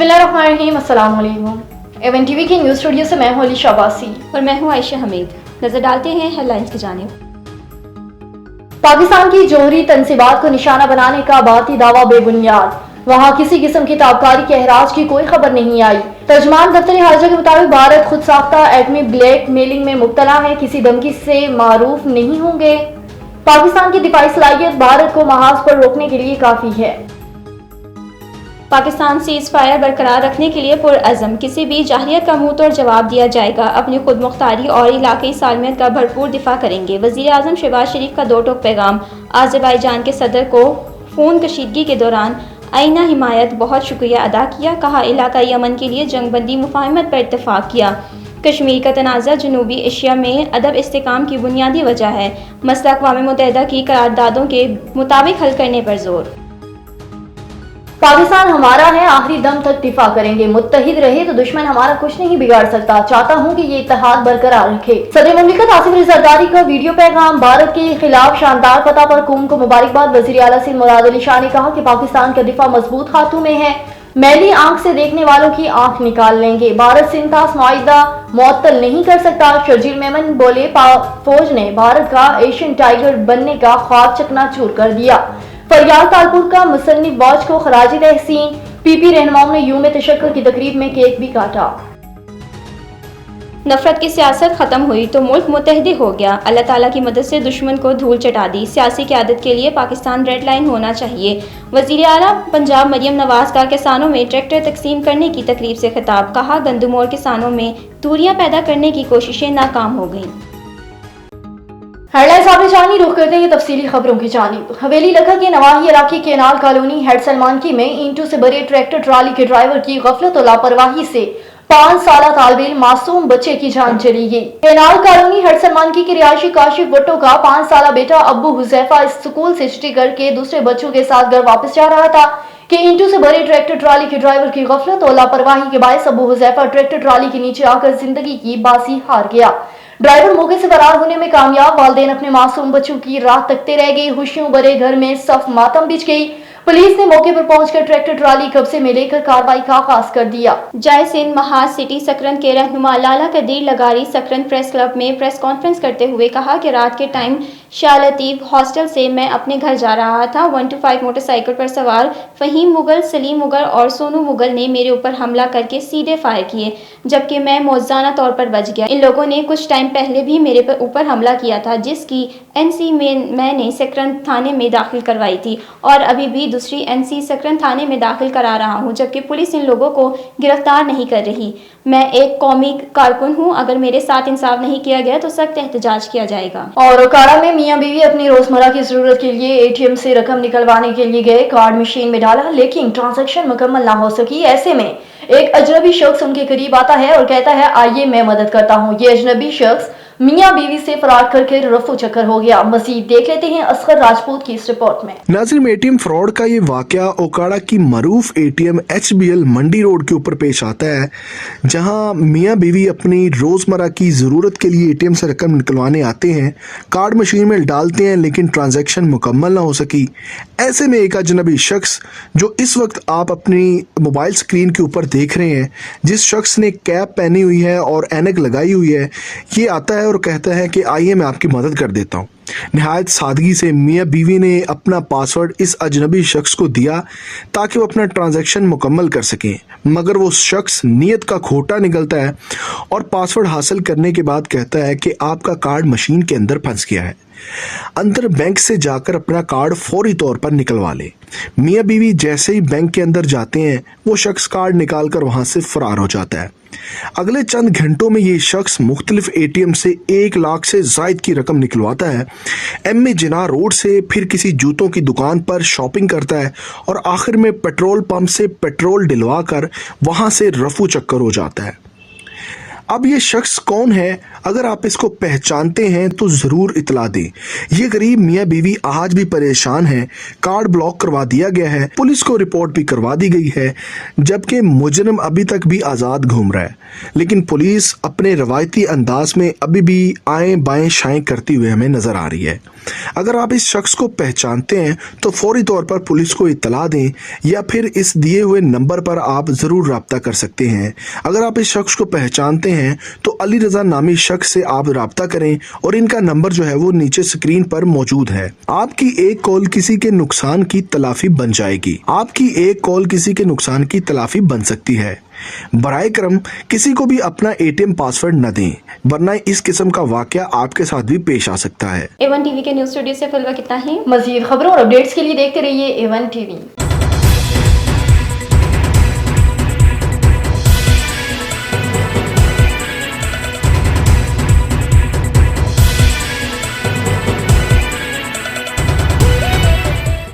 बिस्मिल्लाहिर्रहमानिर्रहीम, अस्सलाम वालेकुम। एवन टीवी के न्यूज़ स्टूडियो से मैं हूं अली शाबासी और मैं हूं आयशा हमीद। नजर डालते हैं हेडलाइंस की जानिब। पाकिस्तान की जोहरी तनसीबात को निशाना बनाने का बाती दावा बेबुनियाद, वहां किसी किस्म की ताबकारी के एहराज की कोई खबर नहीं आई। तर्जमान दफ्तर हाजा के मुताबिक भारत खुद साख्ता एटमी ब्लैक मेलिंग में मुब्तला है, किसी धमकी से मारूफ नहीं होंगे। पाकिस्तान की दिफाई सलाहियत भारत को महाज पर रोकने के लिए काफी है। पाकिस्तान सीज फायर बरकरार रखने के लिए पुरअज़म, किसी भी जाहिलियत का मुंह तोड़ जवाब दिया जाएगा। अपनी खुद मुख्तारी और इलाक़ाई सालमियत का भरपूर दिफा करेंगे। वज़ीर आज़म शहबाज शरीफ का दो टोक पैगाम। आज़रबाईजान के सदर को खून कशीदगी के दौरान आईना हिमायत बहुत शुक्रिया अदा किया। कहा इलाक़ाई अमन के लिए जंगबंदी मुफाहमत पर इत्तफ़ाक़ किया। कश्मीर का तनाज़ा जनूबी एशिया में अदब इस्तेकाम की बुनियादी वजह है। मसला अक़वाम मुत्तहिदा की करारदादों के मुताबिक हल करने पर जोर। पाकिस्तान हमारा है, आखिरी दम तक दिफा करेंगे। मुत्तहिद रहे तो दुश्मन हमारा कुछ नहीं बिगाड़ सकता। चाहता हूँ कि ये इत्तेहाद बरकरार रखे। सदर मुमलिकत आसिफ अली जरदारी का वीडियो पैगाम। भारत के खिलाफ शानदार फतह पर कौम को मुबारकबाद। वज़ीर आला सिंध मुराद अली शाह ने कहा कि पाकिस्तान का दिफा मजबूत हाथों में है, मैली आंख से देखने वालों की आंख निकाल लेंगे। भारत सिंध का मुआहिदा मुअत्तल नहीं कर सकता। शर्जील मेमन बोले, फौज ने भारत का एशियन टाइगर बनने का ख्वाब चकनाचूर कर दिया। फरियाल तालपुर का मुसन्निफ वाच को खराजी तहसीन। पीपी रहनुमाओं ने यूम तशक्कुर की तकरीब में केक भी काटा। नफरत की सियासत खत्म हुई तो मुल्क मुत्तहिद हो गया। अल्लाह ताला की मदद से दुश्मन को धूल चटा दी। सियासी क़यादत के लिए पाकिस्तान रेड लाइन होना चाहिए। वज़ीर आला पंजाब मरियम नवाज का किसानों में ट्रैक्टर तकसीम करने की तकरीब से खिताब। कहा गंदम और किसानों में दूरियां पैदा करने की कोशिशें नाकाम हो गईं। हेडलाइंस आपने जानी, रुख करते हैं तफसीली खबरों की जानिब। हवेली लखा के नवाही इलाके केनाल कॉलोनी हेड सलमानकी में ईंटों से भरे ट्रैक्टर ट्राली के ड्राइवर की गफलत और लापरवाही से 5 साला तालिब इल्म मासूम बच्चे की जान चली गई। केनाल कॉलोनी हेड सलमानकी के रिहायशी काशिफ भुट्टो का 5 साला बेटा अब्बू हुजैफा स्कूल से छुट्टी करके दूसरे बच्चों के साथ घर वापस जा रहा था कि ईंटों से भरे ट्रैक्टर ट्राली के ड्राइवर की गफलत और लापरवाही के बायस अब्बू हुजैफा ट्रैक्टर ट्राली के नीचे आकर जिंदगी की बाजी हार गया। ड्राइवर मौके से फरार होने में कामयाब। वालिदैन अपने मासूम बच्चों की राह तकते रह गए। खुशियों भरे घर में सफ मातम बिछ गई। पुलिस ने मौके पर पहुंचकर ट्रैक्टर ट्राली कब्जे में लेकर कार्रवाई का आगाज कर दिया। जय सिंध महाज सिटी सकरंद के रहनुमा लाला कदीर लगारी सकरंद प्रेस क्लब में प्रेस कॉन्फ्रेंस करते हुए कहा कि रात के टाइम शाह लतीफ हॉस्टल से मैं अपने घर जा रहा था। 125 मोटरसाइकिल पर सवार फहीम मुगल, सलीम मुगल और सोनू मुगल ने मेरे ऊपर हमला करके सीधे फायर किए, जबकि मैं मौज़ाना तौर पर बच गया। इन लोगों ने कुछ टाइम पहले भी मेरे ऊपर हमला किया था, जिसकी NC में मैंने सकरंद थाने में दाखिल करवाई थी और अभी भी दूसरी NC सकरंद थाने में दाखिल करा रहा हूं, जबकि पुलिस इन लोगों को गिरफ्तार नहीं कर रही। मैं एक कौमी कारकुन हूं, अगर मेरे साथ इंसाफ नहीं किया गया तो सख्त एहतजाज किया जाएगा। और ओकाड़ा में मियां बीवी अपनी रोजमर्रा की जरूरत के लिए ATM से रकम निकलवाने के लिए गए। कार्ड मशीन में डाला लेकिन ट्रांजैक्शन मुकम्मल ना हो सकी। ऐसे में एक अजनबी शख्स उनके करीब आता है और कहता है, आइए मैं मदद करता हूँ। ये अजनबी शख्स मियां बीवी से फरार करके रफू चक्कर हो गया। मजीद देख लेते हैं असगर राजपूत की इस रिपोर्ट में। नाज़रीन, ATM फ्रॉड का ये वाकया ओकाड़ा की मरूफ ATM HBL मंडी रोड के ऊपर पेश आता है, जहां मियां बीवी अपनी रोजमर्रा की जरूरत के लिए ATM से रकम निकलवाने आते हैं। कार्ड मशीन में डालते हैं लेकिन ट्रांजैक्शन मुकम्मल ना हो सकी। ऐसे में एक अजनबी शख्स, जो इस वक्त आप अपनी मोबाइल स्क्रीन के ऊपर देख रहे हैं, जिस शख्स ने कैप पहनी हुई है और ऐनक लगाई हुई है, ये आता है और कहता है कि आइए मैं आपकी मदद कर देता हूँ। निहायत सादगी से मियां बीवी ने अपना पासवर्ड इस अजनबी शख्स को दिया ताकि वो अपना ट्रांजैक्शन मुकम्मल कर सकें, मगर वो शख्स नीयत का खोटा निकलता है और पासवर्ड हासिल करने के बाद कहता है कि आपका कार्ड मशीन के अंदर फंस गया है, अंदर बैंक से जाकर अपना कार्ड फौरी तौर पर निकलवा ले। मियां बीवी जैसे ही बैंक के अंदर जाते हैं, वो शख्स कार्ड निकालकर वहां से फरार हो जाता है। अगले चंद घंटों में ये शख्स मुख्तलिफ ATM से 1 लाख से जायद की रकम निकलवाता है। MA जिना रोड से फिर किसी जूतों की दुकान पर शॉपिंग करता है और आखिर में पेट्रोल पंप से पेट्रोल डलवा कर वहां से रफू चक्कर हो जाता है। अब ये शख्स कौन है अगर आप इसको पहचानते हैं तो जरूर इतला दें। ये गरीब मियाँ बीवी आज भी परेशान हैं, कार्ड ब्लॉक करवा दिया गया है, पुलिस को रिपोर्ट भी करवा दी गई है, जबकि मुजरिम अभी तक भी आज़ाद घूम रहा है। लेकिन पुलिस अपने रवायती अंदाज में अभी भी आए बाएं शाएं करती हुए हमें नजर आ रही है। अगर आप इस शख्स को पहचानते हैं तो फौरी तौर पर पुलिस को इत्तला दें या फिर इस दिए हुए नंबर पर आप ज़रूर राब्ता कर सकते हैं। अगर आप इस शख्स को पहचानते हैं तो अली रज़ा नामी शख्स से आप राब्ता करें और इनका नंबर जो है वो नीचे स्क्रीन पर मौजूद है। आपकी एक कॉल किसी के नुकसान की तलाफी बन जाएगी। आपकी एक कॉल किसी के नुकसान की तलाफी बन सकती है। बराए करम किसी को भी अपना एटीएम पासवर्ड न दें, वरना इस किस्म का वाकया आपके साथ भी पेश आ सकता है। A1 टीवी के न्यूज़ स्टूडियो से फिलहाल कितना ही। मजीद खबरों और अपडेट्स के लिए देखते रहिए A1 TV।